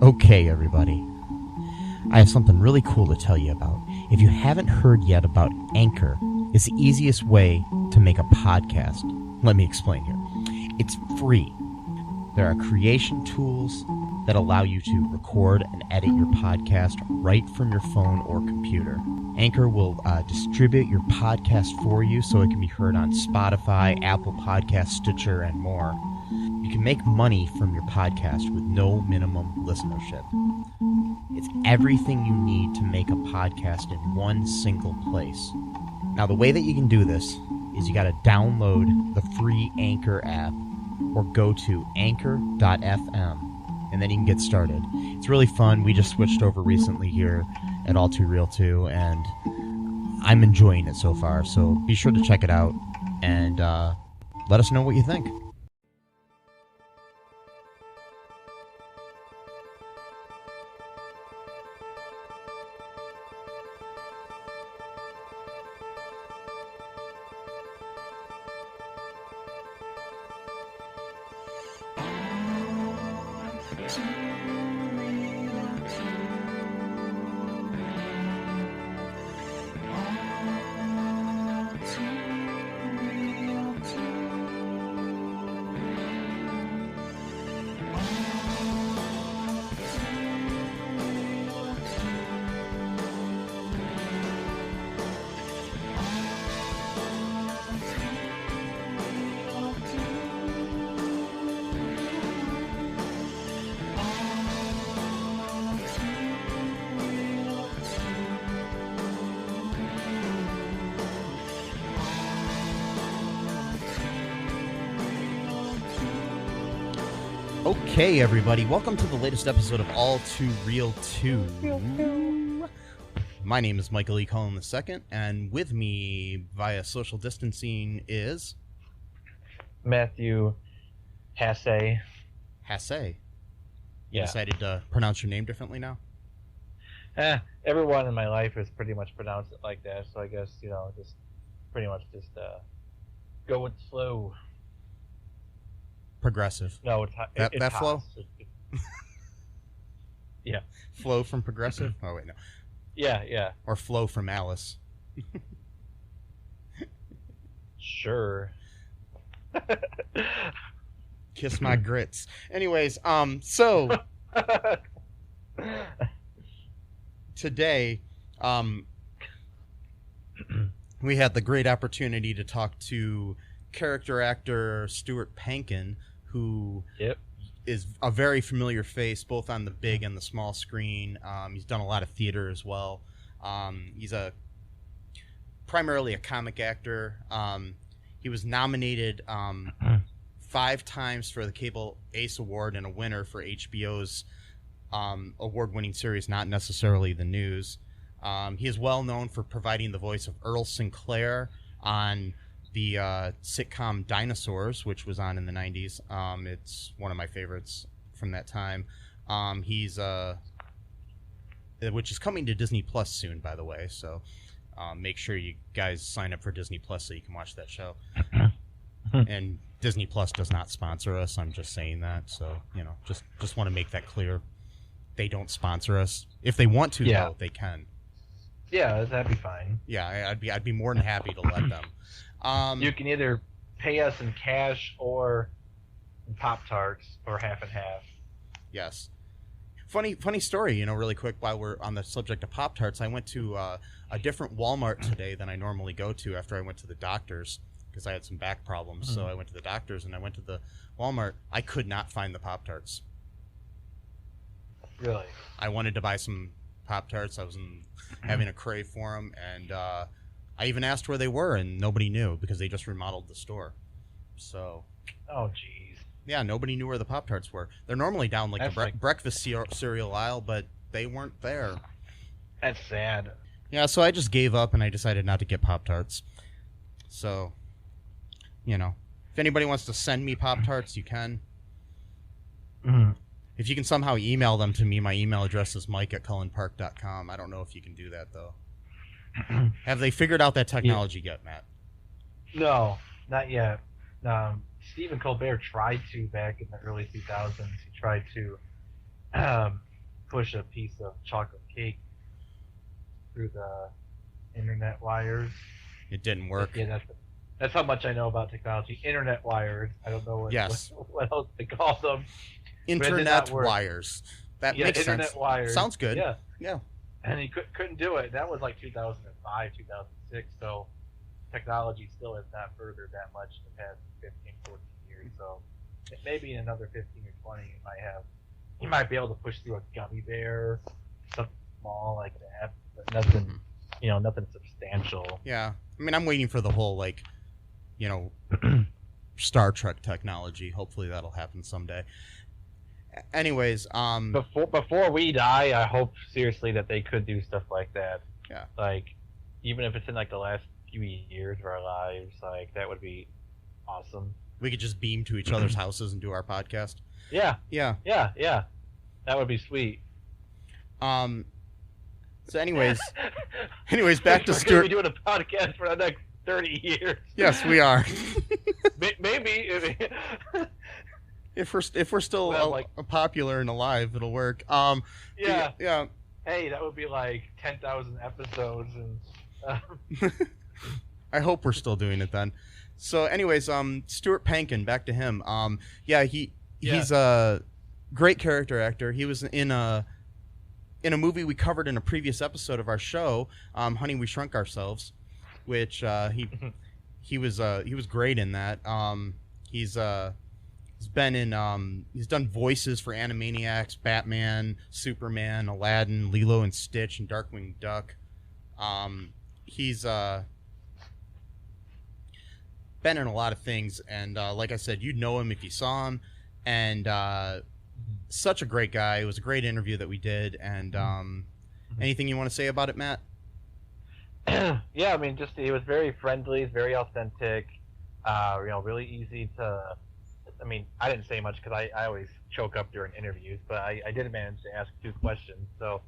Okay, everybody. I have something really cool to tell you about. If you haven't heard yet about Anchor, it's the easiest way to make a podcast. Let me explain here. It's free. There are creation tools that allow you to record and edit your podcast right from your phone or computer. Anchor will distribute your podcast for you so it can be heard on Spotify, Apple Podcasts, Stitcher, and more. You can make money from your podcast with no minimum listenership. It's everything you need to make a podcast in one single place. Now, the way that you can do this is you got to download the free Anchor app or go to anchor.fm, and then you can get started. It's really fun. We just switched over recently here at All Too Real 2, and I'm enjoying it so far. So be sure to check it out and let us know what you think. Okay, everybody, welcome to the latest episode of All Too Real 2. My name is Michael E. Cullen II, and with me via social distancing is... Matthew Hasse. Hasse. You Yeah. decided to pronounce your name differently now? Everyone in my life has pretty much pronounced it like that, so I guess, just pretty much just go with the flow. Progressive. No, it's That flow? Yeah. Flow from Progressive? Oh, wait, no. Yeah. Or Flow from Alice. Sure. Kiss my grits. Anyways, so... Today, we had the great opportunity to talk to character actor Stuart Pankin, who is a very familiar face both on the big and the small screen. He's done a lot of theater as well. He's primarily a comic actor. He was nominated 5 times for the Cable Ace Award and a winner for HBO's award-winning series, Not Necessarily the News. He is well known for providing the voice of Earl Sinclair on the sitcom Dinosaurs, which was on in the 90s. It's one of my favorites from that time. He's which is coming to Disney Plus soon, by the way, so make sure you guys sign up for Disney Plus so you can watch that show. And Disney Plus does not sponsor us. I'm just saying that, so just want to make that clear. They don't sponsor us. If they want to, though, they can. Yeah, that'd be fine. Yeah, I'd be more than happy to let them. You can either pay us in cash or in Pop-Tarts, or half and half. Yes. Funny story, really quick, while we're on the subject of Pop-Tarts. I went to a different Walmart today than I normally go to after I went to the doctor's, because I had some back problems. Mm-hmm. So I went to the doctor's and I went to the Walmart. I could not find the Pop-Tarts. Really? I wanted to buy some Pop-Tarts. I was having a crave for them, and I even asked where they were, and nobody knew because they just remodeled the store. So. Oh, jeez. Yeah, nobody knew where the Pop-Tarts were. They're normally down the breakfast cereal aisle, but they weren't there. That's sad. Yeah, so I just gave up, and I decided not to get Pop-Tarts. So, if anybody wants to send me Pop-Tarts, you can. Mm-hmm. If you can somehow email them to me, my email address is mike@cullenpark.com. I don't know if you can do that, though. Have they figured out that technology yet, Matt? No, not yet. Stephen Colbert tried to back in the early 2000s. He tried to push a piece of chocolate cake through the internet wires. It didn't work. Yeah, that's how much I know about technology. Internet wires. I don't know what else they call them. Internet wires. That makes internet sense. Wires. Sounds good. Yeah. And he couldn't do it. That was like 2005, 2006. So technology still has not furthered that much in the past 15, 14 years. So maybe in another 15 or 20, you might be able to push through a gummy bear, something small like that, but nothing, nothing substantial. Yeah. I mean, I'm waiting for the whole, Star Trek technology. Hopefully that'll happen someday. Anyways, before we die, I hope seriously that they could do stuff like that. Yeah. Like, even if it's in like the last few years of our lives, like that would be awesome. We could just beam to each other's houses and do our podcast. Yeah. Yeah. That would be sweet. So anyways, back to Stuart. We're going to be doing a podcast for the next 30 years. Yes, we are. Maybe. If we're still popular and alive, it'll work. Yeah. Yeah. Hey, that would be like 10,000 episodes, and I hope we're still doing it then. So, anyways, Stuart Pankin, back to him. He's a great character actor. He was in a movie we covered in a previous episode of our show, Honey, We Shrunk Ourselves, which he was great in that. He's been in he's done voices for Animaniacs, Batman, Superman, Aladdin, Lilo and Stitch, and Darkwing Duck. He's been in a lot of things, and like I said, you'd know him if you saw him, and such a great guy. It was a great interview that we did, and anything you want to say about it, Matt? Yeah, I mean, just he was very friendly, very authentic, really easy to. I mean, I didn't say much because I always choke up during interviews, but I did manage to ask 2 questions. So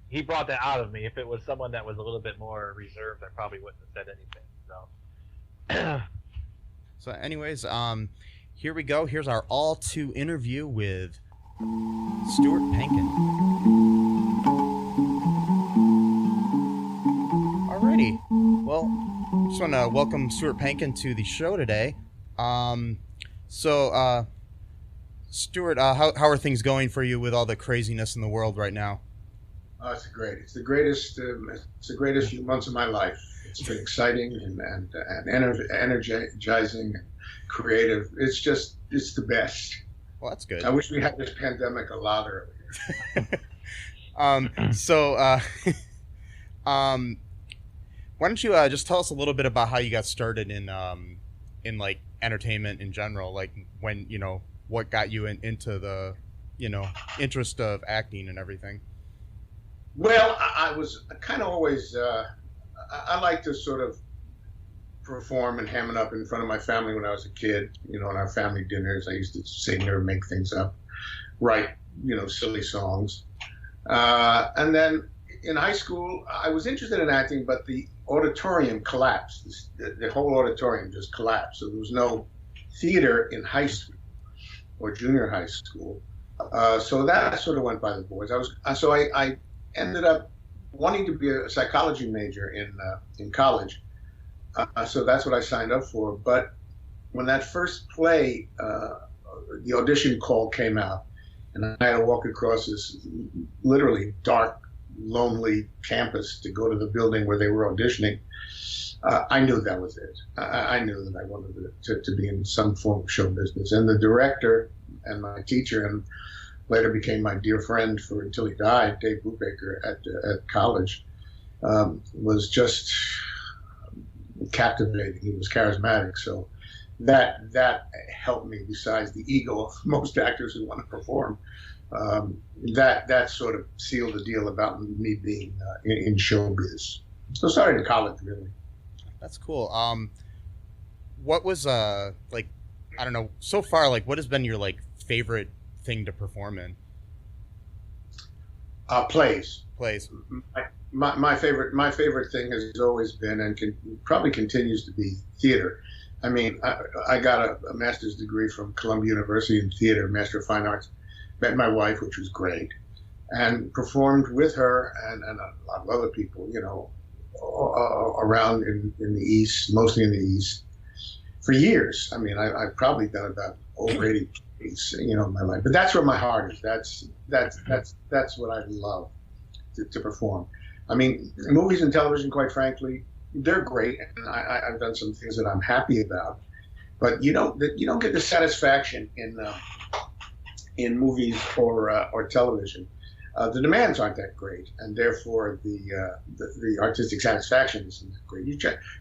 he brought that out of me. If it was someone that was a little bit more reserved, I probably wouldn't have said anything. So anyways, here we go. Here's our all-2 interview with Stuart Pankin. Alrighty. Well, just want to welcome Stuart Pankin to the show today. Stuart, how are things going for you with all the craziness in the world right now? It's great. It's the greatest few months of my life. It's been exciting and energizing, and creative. It's the best. Well, that's good. I wish we had this pandemic a lot earlier. Why don't you just tell us a little bit about how you got started in like entertainment in general, like when what got you into the interest of acting and everything? Well, I was kind of always I like to sort of perform and ham it up in front of my family when I was a kid. In our family dinners, I used to sing or make things up, write silly songs, and then in high school I was interested in acting, but the auditorium collapsed. The whole auditorium just collapsed. So there was no theater in high school or junior high school. So that sort of went by the boards. I ended up wanting to be a psychology major in college. So that's what I signed up for. But when that first play, the audition call came out, and I had to walk across this literally dark, lonely campus to go to the building where they were auditioning, I knew that was it. I knew that I wanted to be in some form of show business. And the director and my teacher, and later became my dear friend until he died, Dave Brubaker at college, was just captivating. He was charismatic. So that helped me, besides the ego of most actors who want to perform. That sort of sealed the deal about me being in showbiz. So started in college, really. That's cool. What was I don't know, so far, like, what has been your favorite thing to perform in? Plays. My favorite thing has always been, and probably continues to be, theater. I mean, I got a master's degree from Columbia University in theater, Master of Fine Arts. met my wife, which was great, and performed with her and a lot of other people, around in the East, mostly in the East, for years. I mean, I've probably done about over 80 plays, in my life. But that's where my heart is. That's what I love to perform. I mean, movies and television, quite frankly, they're great, and I've done some things that I'm happy about. But you don't get the satisfaction in movies or television. The demands aren't that great, and therefore the artistic satisfaction isn't that great. You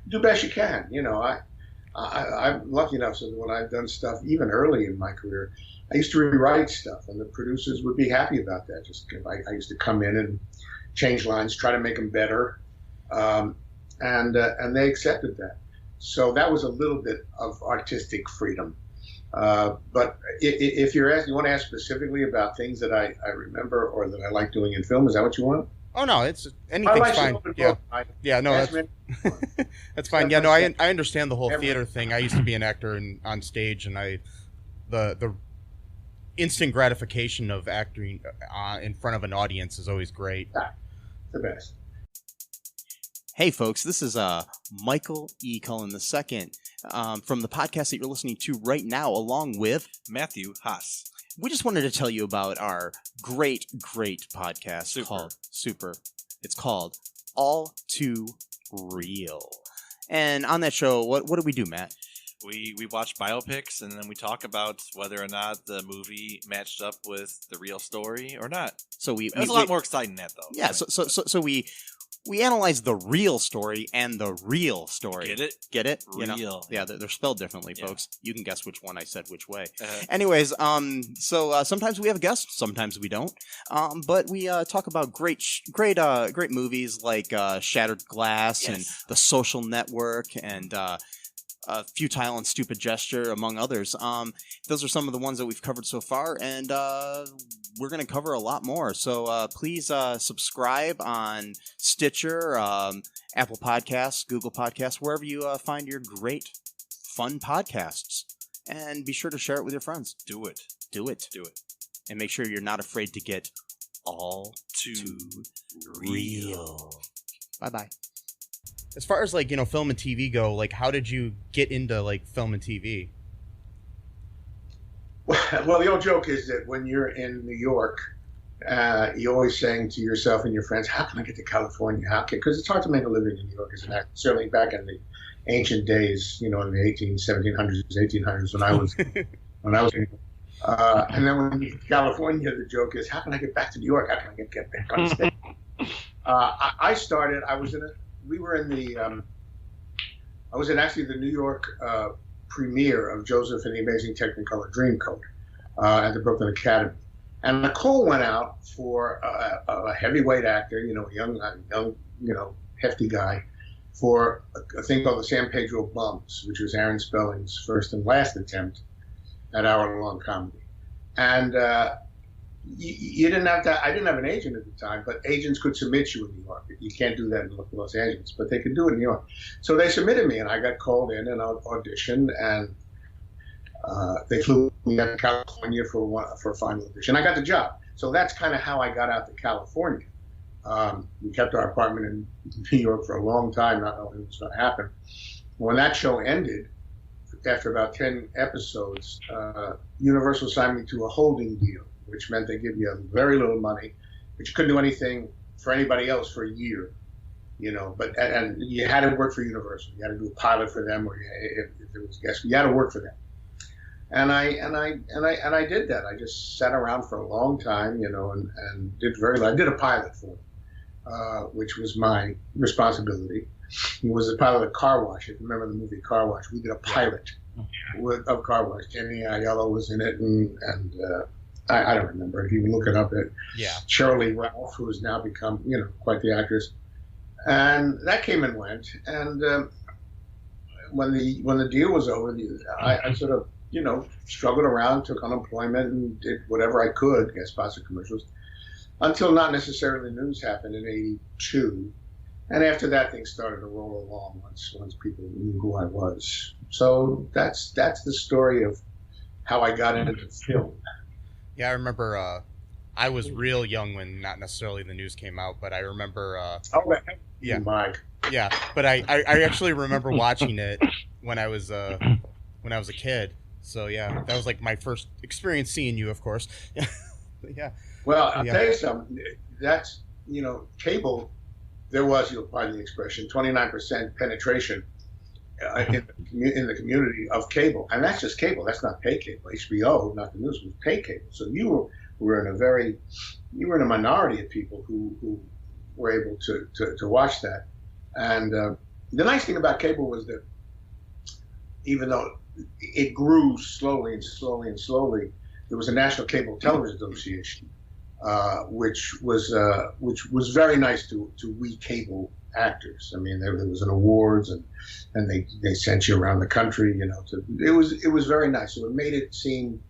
do best you can. I'm lucky enough so that when I've done stuff, even early in my career, I used to rewrite stuff, and the producers would be happy about that. I used to come in and change lines, try to make them better, and they accepted that. So that was a little bit of artistic freedom. But if you want to ask specifically about things that I remember or that I like doing in film, is that what you want? Oh no, it's anything's fine. Yeah, no, that's fine. Yeah, no, I understand the whole theater thing. I used to be an actor on stage, and the instant gratification of acting in front of an audience is always great. The best. Hey folks, this is Michael E. Cullen II from the podcast that you're listening to right now, along with Matthew Haas. We just wanted to tell you about our great podcast called Super. It's called All Too Real. And on that show, what do we do, Matt? We watch biopics, and then we talk about whether or not the movie matched up with the real story or not. So it was a lot more exciting than that, though. Yeah, so we analyze the real story and the real story. Get it? Get it? Real. Yeah, they're spelled differently, folks. You can guess which one I said which way. Anyways, so sometimes we have guests, sometimes we don't. But we talk about great movies like Shattered Glass and The Social Network and Futile and Stupid Gesture, among others. Those are some of the ones that we've covered so far, and we're going to cover a lot more. So please subscribe on Stitcher, Apple Podcasts, Google Podcasts, wherever you find your great, fun podcasts. And be sure to share it with your friends. Do it. And make sure you're not afraid to get all too real. Bye-bye. As far as film and TV go, how did you get into film and TV? Well, the old joke is that when you're in New York, you're always saying to yourself and your friends, "How can I get to California? Because it's hard to make a living in New York as an actor. Certainly back in the ancient days, in the 1700s, 1800s, when I was and then when you get to California, the joke is, "How can I get back to New York? How can I get back on stage?" I started. I was in actually the New York premiere of Joseph and the Amazing Technicolor Dreamcoat at the Brooklyn Academy, and the call went out for a heavyweight actor, a young, hefty guy, for a thing called the San Pedro Bums, which was Aaron Spelling's first and last attempt at hour-long comedy, and you didn't have to. I didn't have an agent at the time, but agents could submit you in New York. You can't do that in Los Angeles, but they could do it in New York. So they submitted me, and I got called in and auditioned, and they flew me out to California for a final audition. I got the job. So that's kind of how I got out to California. We kept our apartment in New York for a long time, not knowing what was going to happen. When that show ended, after about 10 episodes, Universal signed me to a holding deal, which meant they give you very little money, but you couldn't do anything for anybody else for a year, But and you had to work for Universal. You had to do a pilot for them, or if there was guests, you had to work for them. And I did that. I just sat around for a long time, and did very little. I did a pilot for them, which was my responsibility. It was a pilot of Car Wash. If you remember the movie Car Wash, we did a pilot of Car Wash. Jenny Aiello was in it, and I don't remember. If you can look it up, Shirley Ralph, who has now become, quite the actress. And that came and went. And when the deal was over, I sort of, struggled around, took unemployment, and did whatever I could, guest spots and commercials, until Not Necessarily News happened in '82. And after that, things started to roll along once people knew who I was. So that's the story of how I got into film. Yeah, I remember. I was real young when not necessarily the news came out, but I remember. Yeah, Mike. yeah, but I actually remember watching it when I was a kid. So yeah, that was like my first experience seeing you, of course. Yeah. Well, I'll tell you something. That's, cable. There was, you'll pardon the expression, 29% penetration in the community of cable, and that's just cable. That's not pay cable. HBO, not the news, was pay cable. So you were in a minority of people who were able to watch that. And the nice thing about cable was that even though it grew slowly and slowly and slowly, there was a National Cable Television Association, which was very nice to we cable actors. I mean, there was an awards, and they sent you around the country. It was very nice. So it made it seem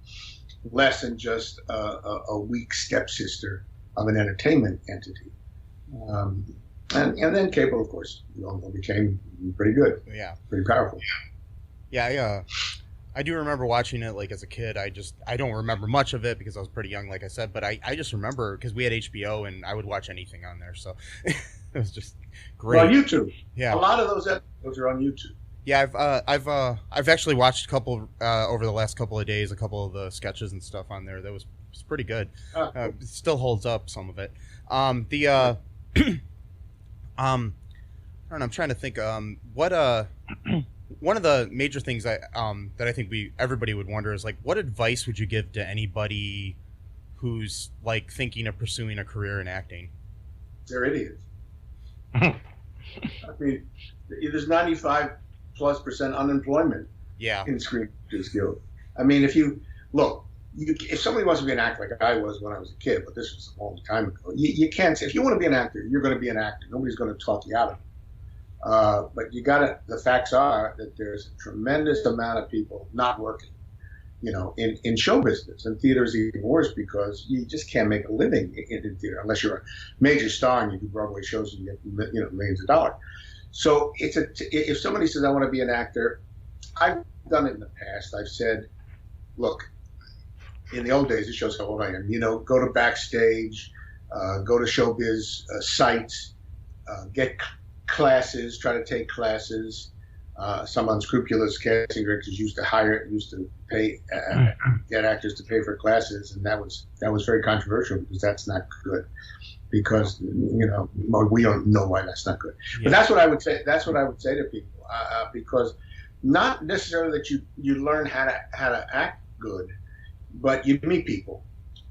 less than just a weak stepsister of an entertainment entity. And then cable, of course, became pretty good. Yeah, pretty powerful. Yeah, I do remember watching it like as a kid. I don't remember much of it because I was pretty young, like I said. But I just remember because we had HBO and I would watch anything on there. So it was just great. Well, YouTube. Yeah, a lot of those episodes are on YouTube. Yeah, I've actually watched a couple over the last couple of days, a couple of the sketches and stuff on there. That was pretty good. It still holds up, some of it. I don't know, I'm trying to think. One of the major things that I think everybody would wonder is, like, what advice would you give to anybody who's like thinking of pursuing a career in acting? They're idiots. I mean, there's 95+% unemployment. Yeah. In Screen Actors Guild. I mean, if somebody wants to be an actor like I was when I was a kid, but this was a long time ago, you can't say, if you want to be an actor, you're going to be an actor. Nobody's going to talk you out of it. But the facts are that there's a tremendous amount of people not working, in show business, and theater's even worse because you just can't make a living in theater unless you're a major star and you do Broadway shows and you get, millions of dollars. So if somebody says, I want to be an actor, I've done it in the past. I've said, look, in the old days, it shows how old I am, go to Backstage, go to showbiz sites, get classes, try to take classes. Some unscrupulous casting directors used to pay, get actors to pay for classes, and that was very controversial because that's not good. Because we don't know why that's not good. Yeah. But that's what I would say. That's what I would say to people, because not necessarily that you learn how to act good, but you meet people,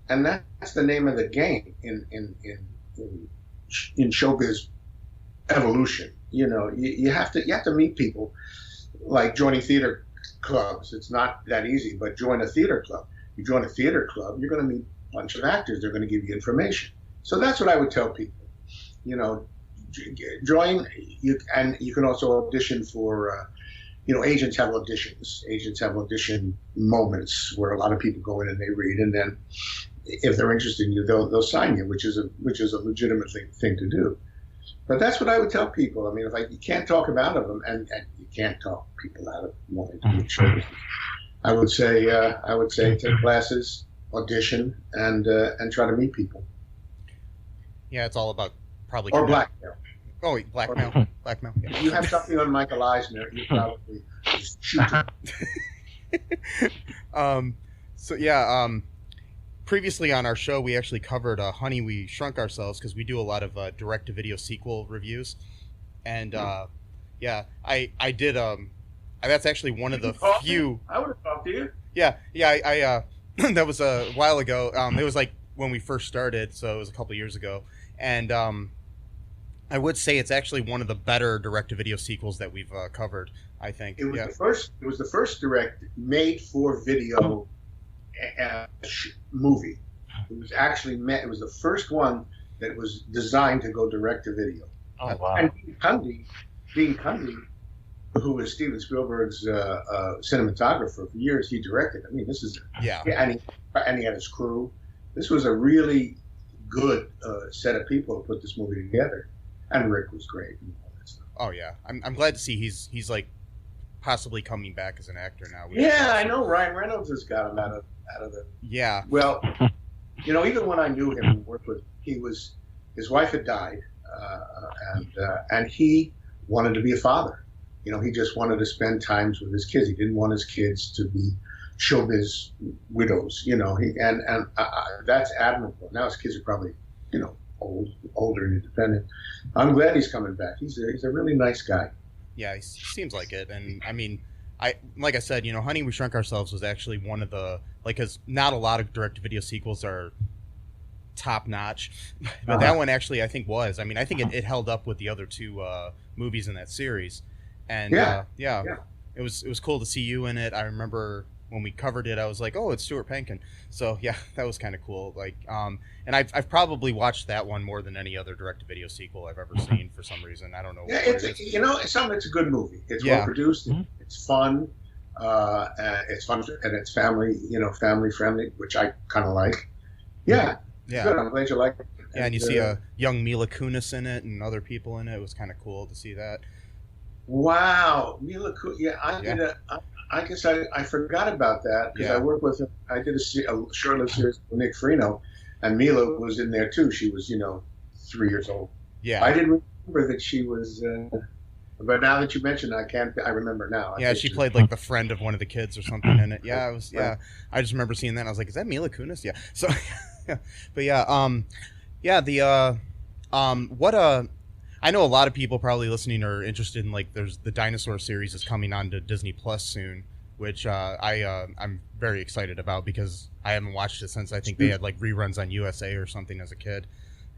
and that's the name of the game in showbiz evolution. You have to meet people, like joining theater clubs. It's not that easy, but join a theater club. You join a theater club, you're going to meet a bunch of actors. They're going to give you information. So that's what I would tell people. Join. And you can also audition for. Agents have auditions. Agents have audition moments where a lot of people go in and they read, and then if they're interested in you, they'll sign you, which is a legitimate thing to do. But that's what I would tell people. I mean, you can't talk them out of them, and you can't talk people out of wanting to be show. I would say take classes, audition, and try to meet people. Yeah, it's all about probably blackmail. Oh, blackmail. Blackmail. Yeah. If you have something on Michael Eisner, you probably just shoot him. So yeah. Previously on our show, we actually covered Honey, We Shrunk Ourselves, because we do a lot of direct-to-video sequel reviews, and yeah, I did. That's actually one of the few. I would have talked to you. Yeah. I that was a while ago. It was like when we first started, so it was a couple years ago, and I would say it's actually one of the better direct-to-video sequels that we've covered. I think it was the first. It was the first direct made-for-video movie. It was actually It was the first one that was designed to go direct to video. Oh wow! And Dean Cundy, who was Steven Spielberg's cinematographer for years, he directed. I mean, this is and he had his crew. This was a really good set of people to put this movie together. And Rick was great and all that stuff. Oh yeah, I'm glad to see he's like possibly coming back as an actor now. Yeah, I know. Ryan Reynolds has got him out of the. Yeah. Well, even when I knew him and worked with, his wife had died, and he wanted to be a father. He just wanted to spend times with his kids. He didn't want his kids to be showbiz widows. That's admirable. Now his kids are probably, older and independent. I'm glad he's coming back. He's a really nice guy. Yeah, he seems like it. And I mean, like I said, Honey, We Shrunk Ourselves was actually one of the, because not a lot of direct-to-video sequels are top notch, but that one actually I think was. I mean, I think it held up with the other two movies in that series. And it was cool to see you in it. I remember when we covered it, I was like, oh, it's Stuart Pankin. So yeah, that was kind of cool. Like, and I've probably watched that one more than any other direct-to-video sequel I've ever seen for some reason. I don't know. Yeah, it's a good movie. It's well produced. It's fun. It's fun and it's family friendly, which I kind of like. Yeah. Yeah. Good. I'm glad you like it. Yeah, and you see a young Mila Kunis in it and other people in it. It was kind of cool to see that. Wow, Mila Kunis. Yeah, I guess I forgot about that because I worked with him. I did a short-lived series with Nick Farino, and Mila was in there too. She was, 3 years old. Yeah. I didn't remember that she was. But now that you mentioned it, I remember now. Yeah, she played like the friend of one of the kids or something in it. Yeah, it was. Yeah, I just remember seeing that. And I was like, is that Mila Kunis? Yeah. So, but I know a lot of people probably listening are interested in, like, there's the dinosaur series is coming on to Disney Plus soon, which I'm very excited about because I haven't watched it since I think they had like reruns on USA or something as a kid,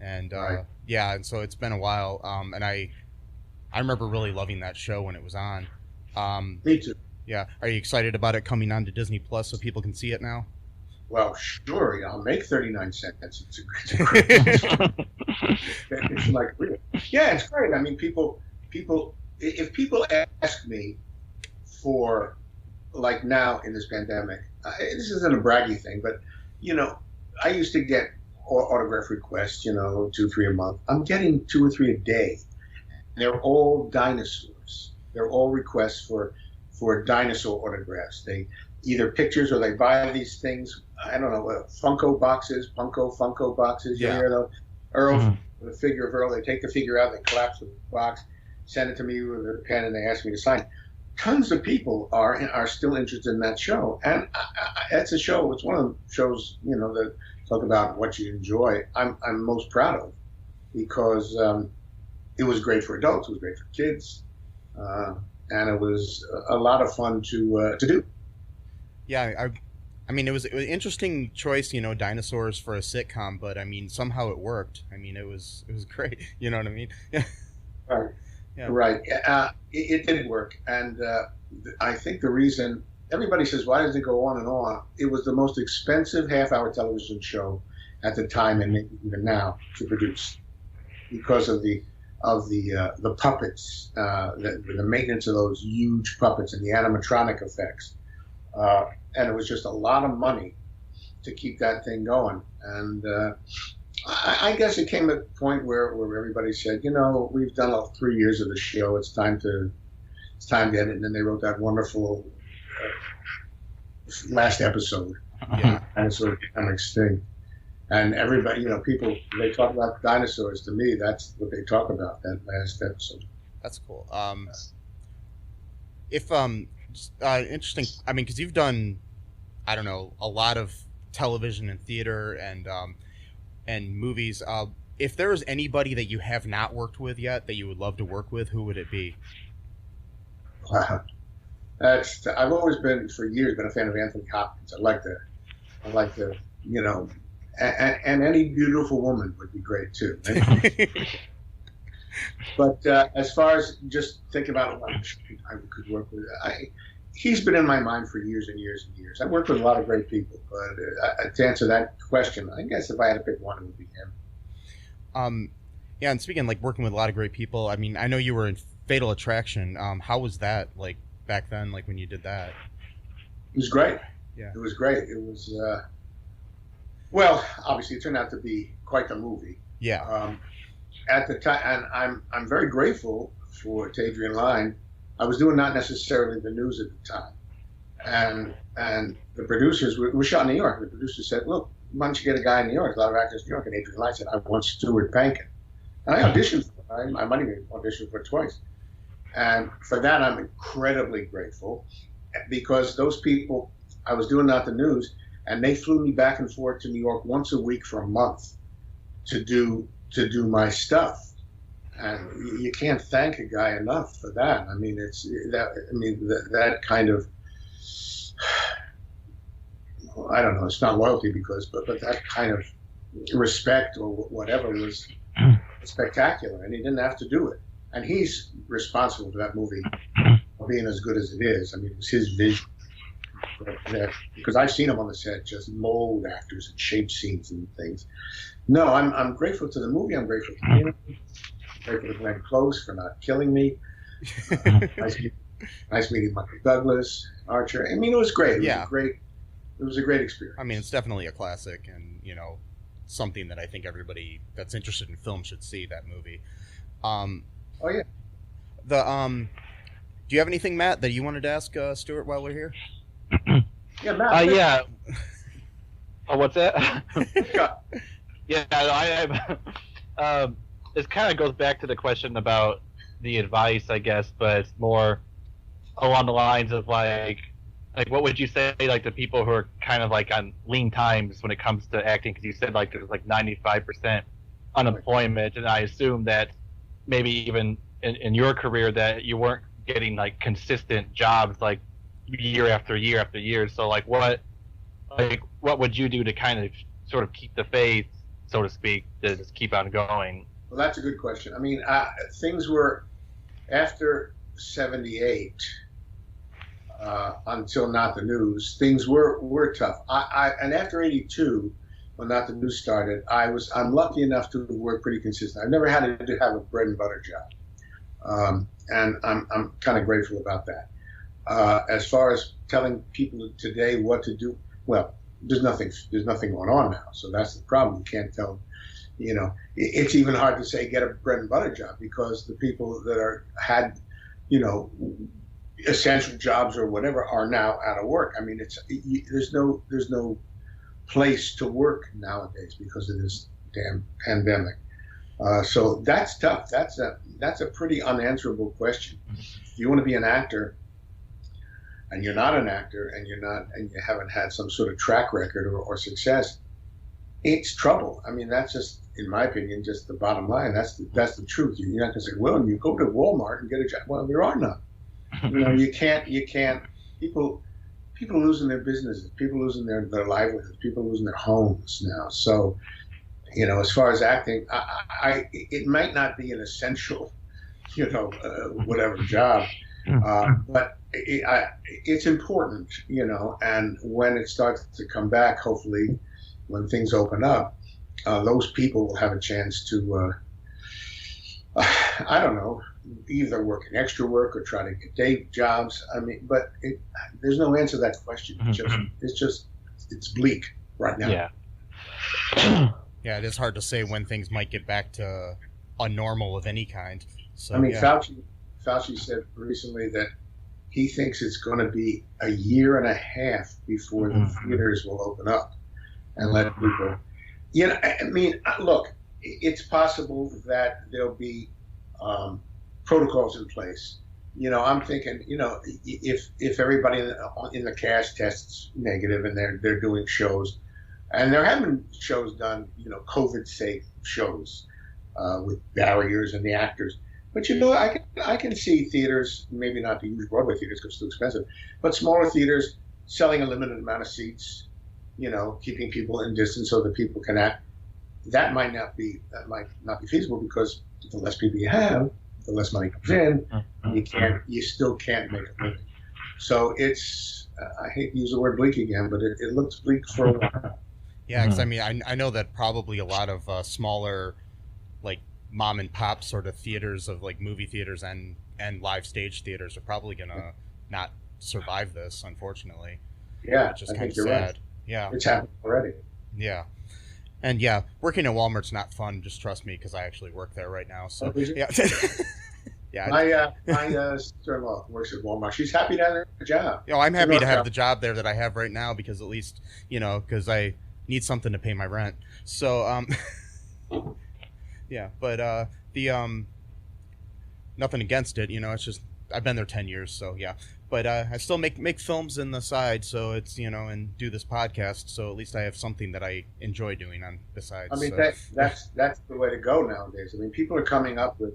and and so it's been a while. And I remember really loving that show when it was on. Me too. Yeah, are you excited about it coming on to Disney Plus so people can see it now? Well, sure. I'll make 39 cents. It's a great. It's like real. Yeah, it's great. I mean, people. If people ask me for, like now in this pandemic, this isn't a braggy thing, but I used to get autograph requests, 2, 3 a month. I'm getting 2 or 3 a day. They're all dinosaurs. They're all requests for dinosaur autographs. They either pictures or they buy these things. I don't know, Funko boxes. You hear those? Earl, the figure of Earl. They take the figure out, they collapse the box, send it to me with a pen, and they ask me to sign. Tons of people are still interested in that show, and it's a show. It's one of the shows that talk about what you enjoy. I'm most proud of because it was great for adults, it was great for kids, and it was a lot of fun to do. Yeah, I mean, it was an interesting choice, dinosaurs for a sitcom, but I mean, somehow it worked. I mean, it was great. You know what I mean? Yeah. Right. Yeah. Right. It did work, and I think the reason everybody says, "Why does it go on and on?" It was the most expensive half-hour television show at the time, and maybe even now, to produce, because of the puppets, the maintenance of those huge puppets and the animatronic effects. And it was just a lot of money to keep that thing going. And I guess it came at a point where everybody said, we've done all 3 years of the show. It's time to end it. And then they wrote that wonderful last episode. Yeah. And it sort of became extinct. And everybody, people, they talk about dinosaurs. To me, that's what they talk about, that last episode. That's cool. Interesting. I mean, because you've done, I don't know, a lot of television and theater and movies. If there was anybody that you have not worked with yet that you would love to work with, who would it be? Wow, I've always been for years been a fan of Anthony Hopkins. I like the and any beautiful woman would be great too. But as far as just thinking about what I could work with, he's been in my mind for years and years and years. I've worked with a lot of great people, but to answer that question, I guess if I had to pick one, it would be him. Yeah, and speaking like working with a lot of great people, I mean, I know you were in Fatal Attraction. How was that like back then, like when you did that? It was great. Yeah, it was great. It was well, obviously, it turned out to be quite the movie. Yeah. At the time, and I'm very grateful to Adrian Lyne. I was doing not necessarily the news at the time, and the producers were shot in New York. The producer said, "Look, why don't you get a guy in New York? A lot of actors in New York." And Adrian Lyne said, "I want Stuart Pankin." And I auditioned for him. I might even auditioned for it twice. And for that, I'm incredibly grateful, because those people, I was doing not the news, and they flew me back and forth to New York once a week for a month to do my stuff. And you can't thank a guy enough for that. I mean, that kind of, I don't know, it's not loyalty but that kind of respect or whatever was spectacular, and he didn't have to do it. And he's responsible for that movie being as good as it is. I mean, it was his vision. Because I've seen him on the set just mold actors and shape scenes and things. No, I'm grateful to the movie. I'm grateful to him. I'm grateful to Glenn Close for not killing me. Nice meeting Michael Douglas, Archer. I mean, it was great. It was a great experience. I mean, it's definitely a classic, and something that I think everybody that's interested in film should see. That movie. Oh yeah. Do you have anything, Matt, that you wanted to ask Stuart while we're here? Yeah, Matt. Yeah. Oh, what's that? Yeah, I this kind of goes back to the question about the advice, I guess, but it's more along the lines of like what would you say like to people who are kind of like on lean times when it comes to acting? Because you said like there's like 95% unemployment, and I assume that maybe even in your career that you weren't getting like consistent jobs like year after year after year. So like what would you do to kind of sort of keep the faith, so to speak, to just keep on going? Well, that's a good question. I mean, things were after '78 until Not the News. Things were tough. And after '82, when Not the News started, I'm lucky enough to work pretty consistent. I've never had to have a bread and butter job, and I'm kind of grateful about that. As far as telling people today what to do, well, there's nothing going on now, so that's the problem. You can't tell them, it's even hard to say get a bread and butter job, because the people that had essential jobs or whatever are now out of work. I mean, there's no place to work nowadays because of this damn pandemic. So that's tough. That's a pretty unanswerable question. If you want to be an actor, and you're not an actor, and you haven't had some sort of track record or success, it's trouble. I mean, that's just, in my opinion, just the bottom line. That's the truth. You're not going to say, well, you go to Walmart and get a job. Well, there are none. You can't. People losing their businesses. People losing their livelihoods. People losing their homes now. So, as far as acting, it might not be an essential, whatever job, but it's important, and when it starts to come back, hopefully, when things open up, those people will have a chance to, I don't know, either work an extra work or try to get day jobs. I mean, but there's no answer to that question. It's bleak right now. Yeah. Yeah, it is hard to say when things might get back to a normal of any kind. So, I mean, Fauci said recently that he thinks it's going to be a year and a half before the theaters will open up and let people. I mean, look, it's possible that there'll be protocols in place. I'm thinking, if everybody in the cast tests negative and they're doing shows, and there have been shows done, COVID-safe shows with barriers and the actors. But I can see theaters, maybe not the huge Broadway theaters because it's too expensive, but smaller theaters selling a limited amount of seats, keeping people in distance so that people can act. That might not be feasible, because the less people you have, the less money comes in. You still can't make a living. So it's, I hate to use the word bleak again, but it looks bleak for a while. Yeah, because I mean, I know that probably a lot of smaller, like mom and pop sort of theaters of like movie theaters and live stage theaters are probably gonna not survive this, unfortunately. Yeah, which is I kind think of you're sad. right. Yeah, it's happened already. Yeah, and yeah, working at Walmart's not fun. Just trust me, because I actually work there right now. So Oh, is it? yeah. Yeah. My sister-in-law works at Walmart. She's happy to have a job. I'm happy to have the job there that I have right now because at least, because I need something to pay my rent. So, yeah, but nothing against it, it's just I've been there 10 years, so yeah. But I still make films in the side, so it's and do this podcast, so at least I have something that I enjoy doing on besides. I mean, so. that's the way to go nowadays. I mean, people are coming up with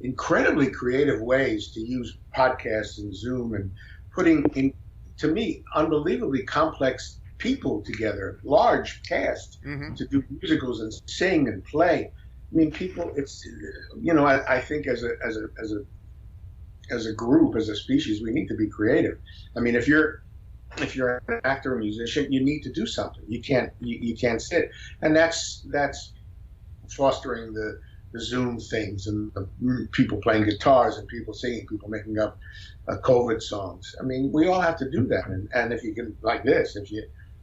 incredibly creative ways to use podcasts and Zoom and putting in, to me, unbelievably complex people together, large cast to do musicals and sing and play. I mean, people. It's I think as a group, as a species, we need to be creative. I mean, if you're an actor or musician, you need to do something. You can't sit, and that's fostering the Zoom things and the people playing guitars and people singing, people making up COVID songs. I mean, we all have to do that, and if you can, like this,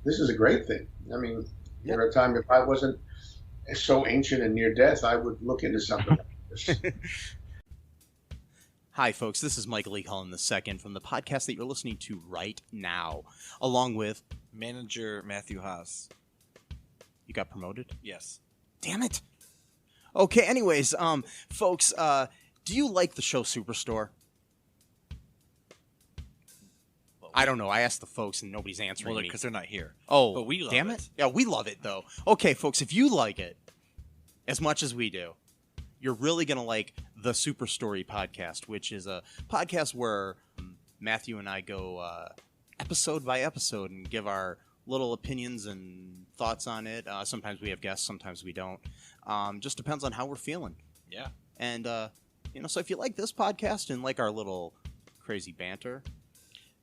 this is a great thing. I mean, there are times if I wasn't so ancient and near death, I would look into something like this. Hi, folks. This is Michael E. Cullen II from the podcast that you're listening to right now, along with manager Matthew Haas. You got promoted? Yes. Damn it. Okay. Anyways, folks, do you like the show Superstore? I don't know. I asked the folks and nobody's answering me. Because they're not here. Oh, but we love damn it. Yeah, we love it, though. Okay, folks, if you like it as much as we do, you're really going to like the Super Story podcast, which is a podcast where Matthew and I go episode by episode and give our little opinions and thoughts on it. Sometimes we have guests, sometimes we don't. Just depends on how we're feeling. Yeah. And, so if you like this podcast and like our little crazy banter,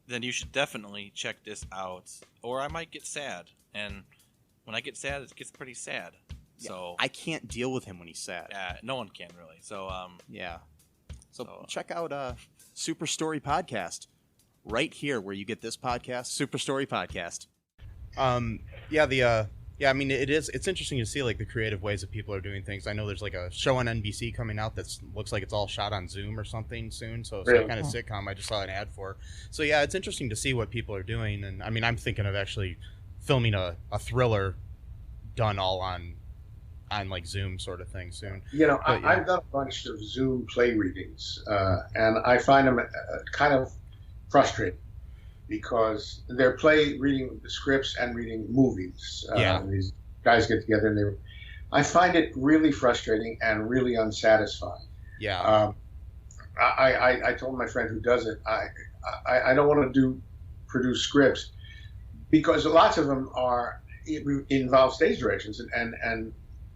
then you should definitely check this out, or I might get sad. And when I get sad, it gets pretty sad. Yeah, so I can't deal with him when he's sad. Yeah, no one can really. So yeah. So check out Super Story Podcast right here where you get this podcast, Super Story Podcast. I mean, it's interesting to see like the creative ways that people are doing things. I know there's like a show on NBC coming out that looks like it's all shot on Zoom or something soon. So it's some kind of sitcom I just saw an ad for. So yeah, it's interesting to see what people are doing. And I mean, I'm thinking of actually filming a thriller done all on like Zoom sort of thing soon. I've done a bunch of Zoom play readings, and I find them kind of frustrating because they're reading the scripts and reading movies. These guys get together and I find it really frustrating and really unsatisfying. Yeah. I told my friend who does it, I don't want to produce scripts because lots of them involve stage directions and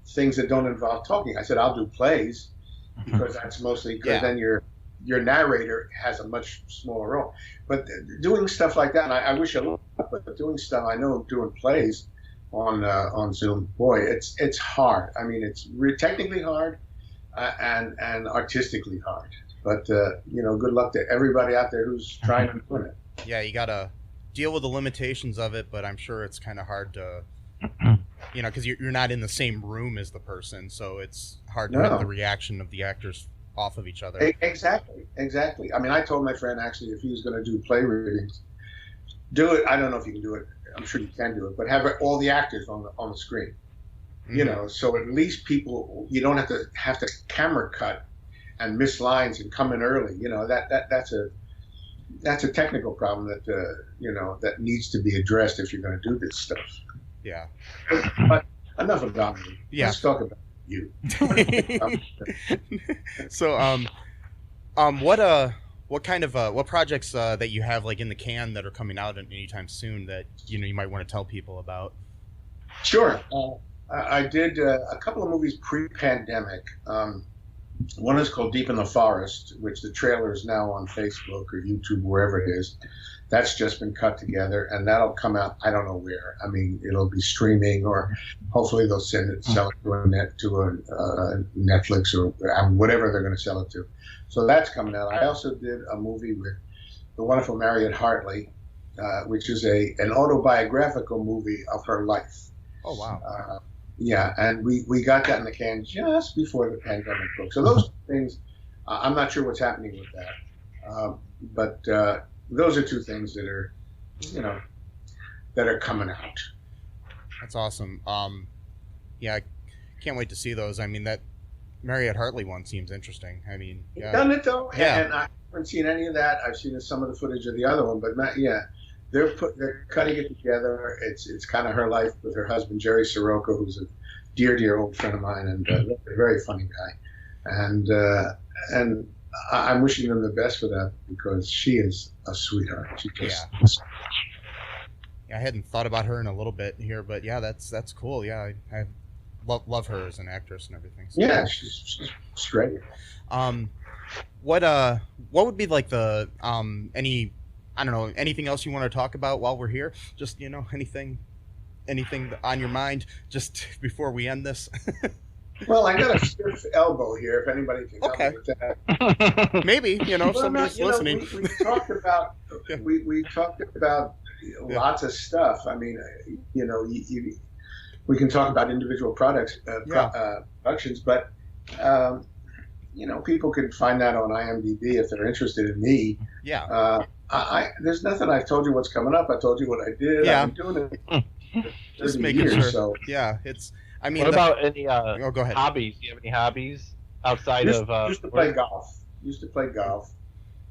things that don't involve talking. I said, I'll do plays because that's mostly because then your narrator has a much smaller role. But doing stuff like that, and I wish I would, but doing stuff, I know doing plays on Zoom, boy, it's hard. I mean, it's technically hard and artistically hard. But, good luck to everybody out there who's trying to do it. Yeah, you got to deal with the limitations of it, but I'm sure it's kind of hard to, because you're not in the same room as the person, so it's hard to get the reaction of the actors off of each other. Exactly. I mean, I told my friend actually if he was going to do play readings, do it. I don't know if you can do it. I'm sure you can do it, but have all the actors on the screen. So at least people, you don't have to camera cut and miss lines and come in early. That's a technical problem that that needs to be addressed if you're going to do this stuff. Yeah. But enough about me. Yeah. Let's talk about you. So, what projects that you have like in the can that are coming out anytime soon that you might want to tell people about? Sure. I did a couple of movies pre-pandemic. One is called Deep in the Forest, which the trailer is now on Facebook or YouTube, wherever it is. That's just been cut together, and that'll come out. I don't know where. I mean, it'll be streaming, or hopefully they'll sell it to a Netflix or whatever they're going to sell it to. So that's coming out. I also did a movie with the wonderful Mariette Hartley, which is an autobiographical movie of her life. Oh wow! And we got that in the can just before the pandemic broke. So those things I'm not sure what's happening with that. But those are two things that are, that are coming out. That's awesome. Yeah, I can't wait to see those. I mean, that Mariette Hartley one seems interesting. I mean, yeah. Done it though, Yeah. and I haven't seen any of that. I've seen some of the footage of the other one, but not, yeah, they're cutting it together. It's kind of her life with her husband Jerry Soroka, who's a dear old friend of mine, and a very funny guy, and I'm wishing them the best for that because she is a sweetheart. She just. Yeah, I hadn't thought about her in a little bit here, but yeah, that's cool. Yeah, I love her as an actress and everything. So. Yeah, she's great. What would be like the anything else you want to talk about while we're here? Just anything on your mind just before we end this. Well, I got a stiff elbow here. If anybody can help me with that, maybe somebody's listening. We talked about we talked about lots of stuff. I mean, we can talk about individual products, productions, but people can find that on IMDb if they're interested in me. Yeah. There's nothing. I've told you what's coming up. I told you what I did. Yeah. I've been doing it. Just making years, sure. So. Yeah, it's. I mean, what about any go ahead. hobbies? Do you have any hobbies outside of? Used to play golf.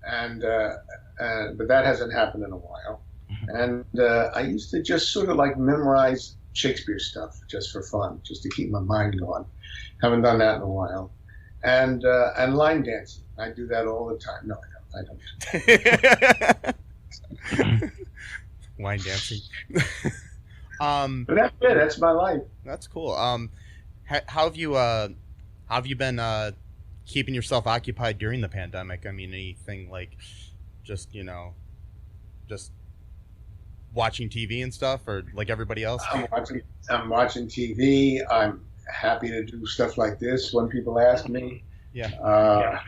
And but that hasn't happened in a while. And I used to just sort of like memorize Shakespeare stuff just for fun, just to keep my mind going. Haven't done that in a while. And line dancing. I do that all the time. No, I don't. Line dancing. But that's it. That's my life. That's cool. How have you been keeping yourself occupied during the pandemic? I mean, anything like just watching TV and stuff, or like everybody else? I'm watching TV. I'm happy to do stuff like this when people ask me. Yeah.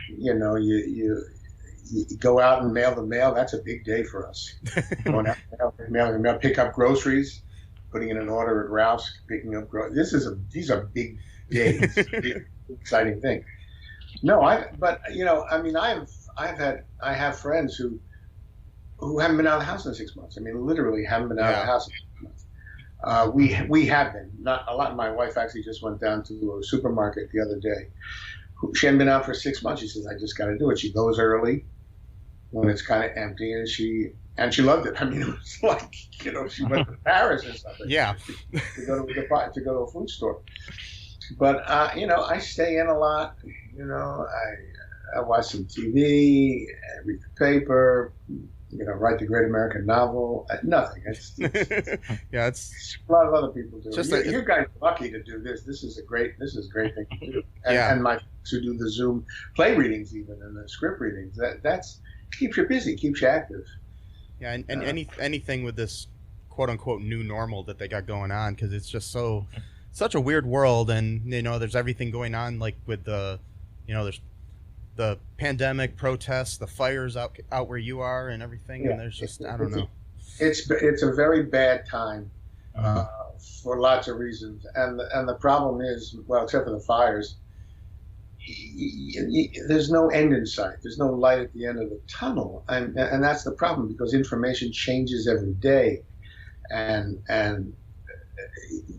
You go out and mail the mail. That's a big day for us. Going out and mail the mail, pick up groceries, putting in an order at Ralph's, picking up groceries. These are big days. Big, exciting thing. No, I have friends who haven't been out of the house in 6 months. I mean, literally haven't been out of the house in 6 months. We have been. Not a lot. My wife actually just went down to a supermarket the other day. She hadn't been out for 6 months. She says, "I just got to do it." She goes early when it's kind of empty, and she loved it. I mean, it was like she went to Paris or something. Yeah. to go to a food store. But I stay in a lot. I watch some TV, I read the paper. Write the great American novel. Nothing. It's it's a lot of other people do. Just you guys are lucky to do this. This is a great thing to do. And my friends who do the Zoom play readings, even and the script readings, that's keeps you busy, keeps you active. Yeah, and anything with this quote unquote new normal that they got going on, because it's just such a weird world, and there's everything going on like with the there's the pandemic, protests, the fires out where you are, and everything. And there's just I don't know. It's a very bad time for lots of reasons, and the problem is, well, except for the fires, there's no end in sight. There's no light at the end of the tunnel, and that's the problem, because information changes every day, and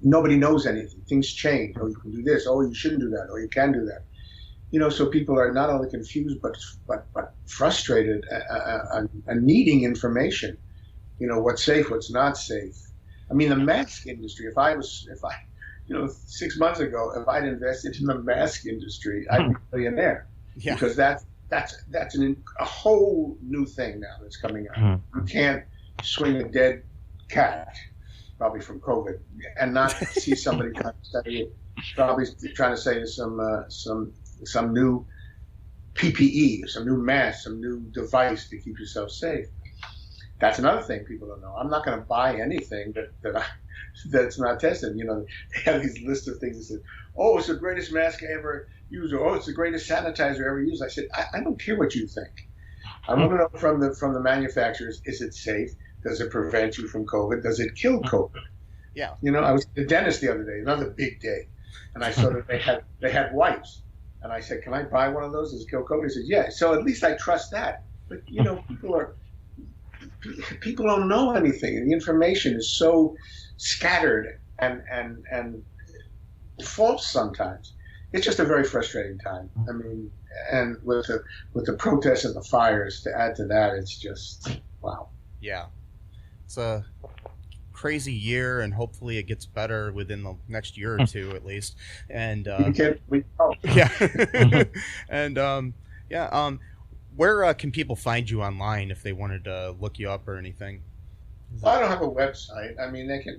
nobody knows anything. Things change. Oh, you can do this. Oh, you shouldn't do that. Oh, you can do that. So people are not only confused but frustrated and needing information. What's safe, what's not safe. I mean, the mask industry. If I 6 months ago, if I'd invested in the mask industry, I'd be a millionaire. Yeah. Because that's a whole new thing now that's coming out. You can't swing a dead cat, probably from COVID, and not see somebody trying to study it. Probably trying to say some new PPE, some new mask, some new device to keep yourself safe. That's another thing people don't know. I'm not going to buy anything that's not tested. They have these lists of things that say, "Oh, it's the greatest mask I ever used," or "Oh, it's the greatest sanitizer I ever used." I said, I don't care what you think. I want to know from the manufacturers: is it safe? Does it prevent you from COVID? Does it kill COVID? Yeah. I was at the dentist the other day, another big day, and I saw that they had wipes. And I said, can I buy one of those? Does it kill COVID? He said, yeah. So at least I trust that. But, people don't know anything. And the information is so scattered and false sometimes. It's just a very frustrating time. I mean, and with the protests and the fires, to add to that, it's just, wow. Yeah. It's a crazy year, and hopefully it gets better within the next year or two at least. And yeah. And where can people find you online if they wanted to look you up or anything? Well, I don't have a website. I mean, they can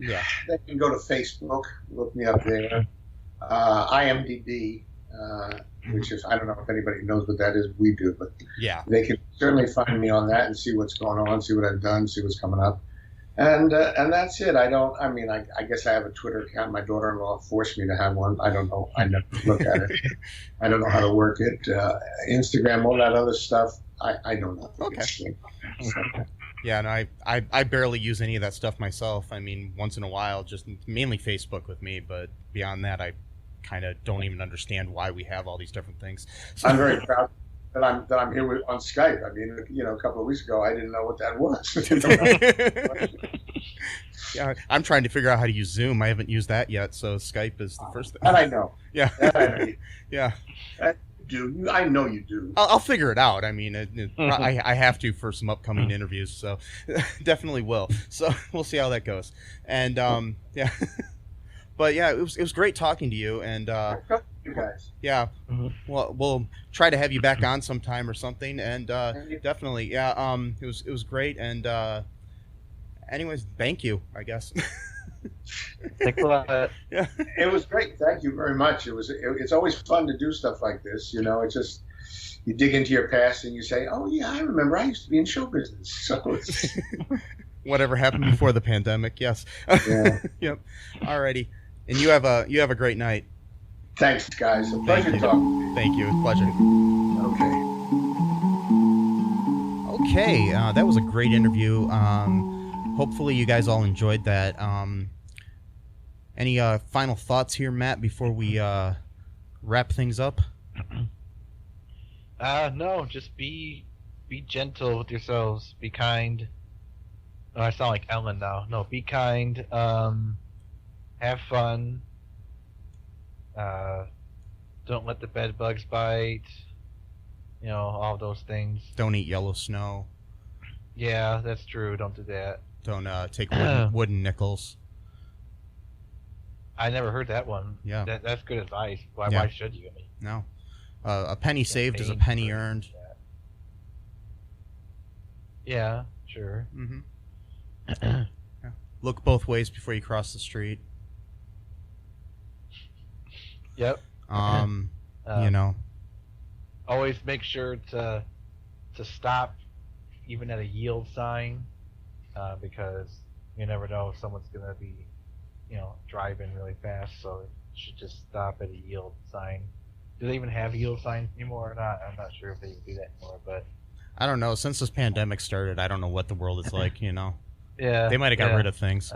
go to Facebook, look me up there. IMDb, which is, I don't know if anybody knows what that is. We do, but yeah, they can certainly find me on that and see what's going on, see what I've done, see what's coming up. And that's it. I guess I have a Twitter account. My daughter-in-law forced me to have one. I don't know. I never look at it. I don't know how to work it. Instagram, all that other stuff, I don't know. Okay. Yeah, and I barely use any of that stuff myself. I mean, once in a while, just mainly Facebook with me, but beyond that, I kind of don't even understand why we have all these different things. So, I'm very proud that I'm here on Skype. I mean, a couple of weeks ago, I didn't know what that was. Yeah, I'm trying to figure out how to use Zoom. I haven't used that yet, so Skype is the first thing. And I know. Yeah. Yeah. I know you do. I'll figure it out. I mean, I have to for some upcoming interviews, so definitely will. So we'll see how that goes. And yeah, but yeah, it was great talking to you. And you guys. Yeah, well, we'll try to have you back on sometime or something. And definitely, yeah, it was great. And anyways, thank you, I guess. Thanks a lot. Yeah, it was great. Thank you very much. It's always fun to do stuff like this. It's just you dig into your past and you say, "Oh yeah, I remember. I used to be in show business." So it's whatever happened before the pandemic. Yes. Yeah. Yep. Alrighty. And you have a great night. Thanks, guys. A pleasure talking. Thank you. Pleasure. Okay. That was a great interview. Hopefully you guys all enjoyed that. Any final thoughts here, Matt, before we wrap things up? No, just be gentle with yourselves. Be kind. Oh, I sound like Ellen now. No, be kind. Have fun. Don't let the bed bugs bite. All those things. Don't eat yellow snow. Yeah, that's true. Don't do that. Don't take wooden nickels. I never heard that one. Yeah, that's good advice. Why should you? I mean, no, a penny saved is a penny earned. Yeah, sure. Mm-hmm. Yeah. Look both ways before you cross the street. Yep. Always make sure to stop, even at a yield sign, because you never know if someone's gonna be, driving really fast. So you should just stop at a yield sign. Do they even have yield signs anymore or not? I'm not sure if they do that anymore, but I don't know. Since this pandemic started, I don't know what the world is like. Yeah. They might have got rid of things.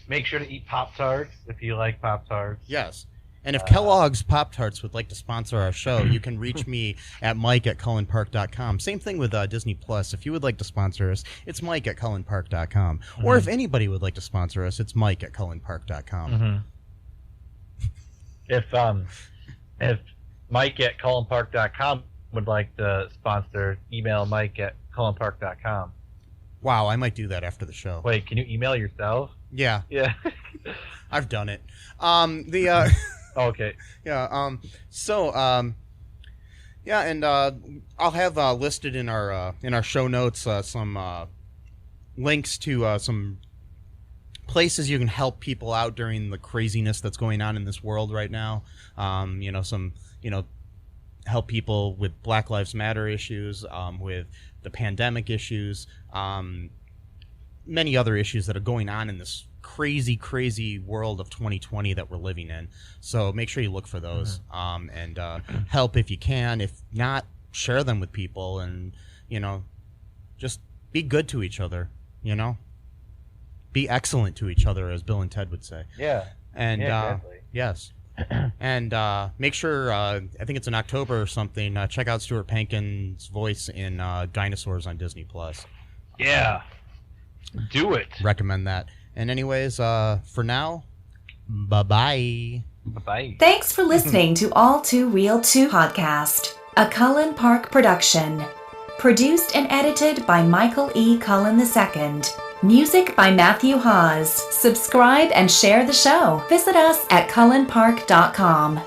Make sure to eat Pop-Tarts if you like Pop-Tarts. Yes. And if Kellogg's Pop-Tarts would like to sponsor our show, you can reach me at mike@cullenpark.com. Same thing with Disney Plus. If you would like to sponsor us, it's mike@cullenpark.com. Mm-hmm. Or if anybody would like to sponsor us, it's mike@cullenpark.com. Mm-hmm. If mike@cullenpark.com would like to sponsor, email mike@cullenpark.com. Wow, I might do that after the show. Wait, can you email yourself? Yeah. Yeah. I've done it. Okay. Yeah. Yeah, and I'll have listed in our show notes some links to some places you can help people out during the craziness that's going on in this world right now. Help people with Black Lives Matter issues, with the pandemic issues, many other issues that are going on in this crazy world of 2020 that we're living in. So make sure you look for those, and help if you can. If not, share them with people, and just be good to each other. Be excellent to each other, as Bill and Ted would say. Yeah. And exactly. Yes. And make sure, I think it's in October or something, check out Stuart Pankin's voice in Dinosaurs on Disney+. Yeah. Do it. Recommend that. And anyways, for now, bye-bye. Bye-bye. Thanks for listening to All Too Real 2 podcast, a Cullen Park production. Produced and edited by Michael E. Cullen II. Music by Matthew Hawes. Subscribe and share the show. Visit us at cullenpark.com.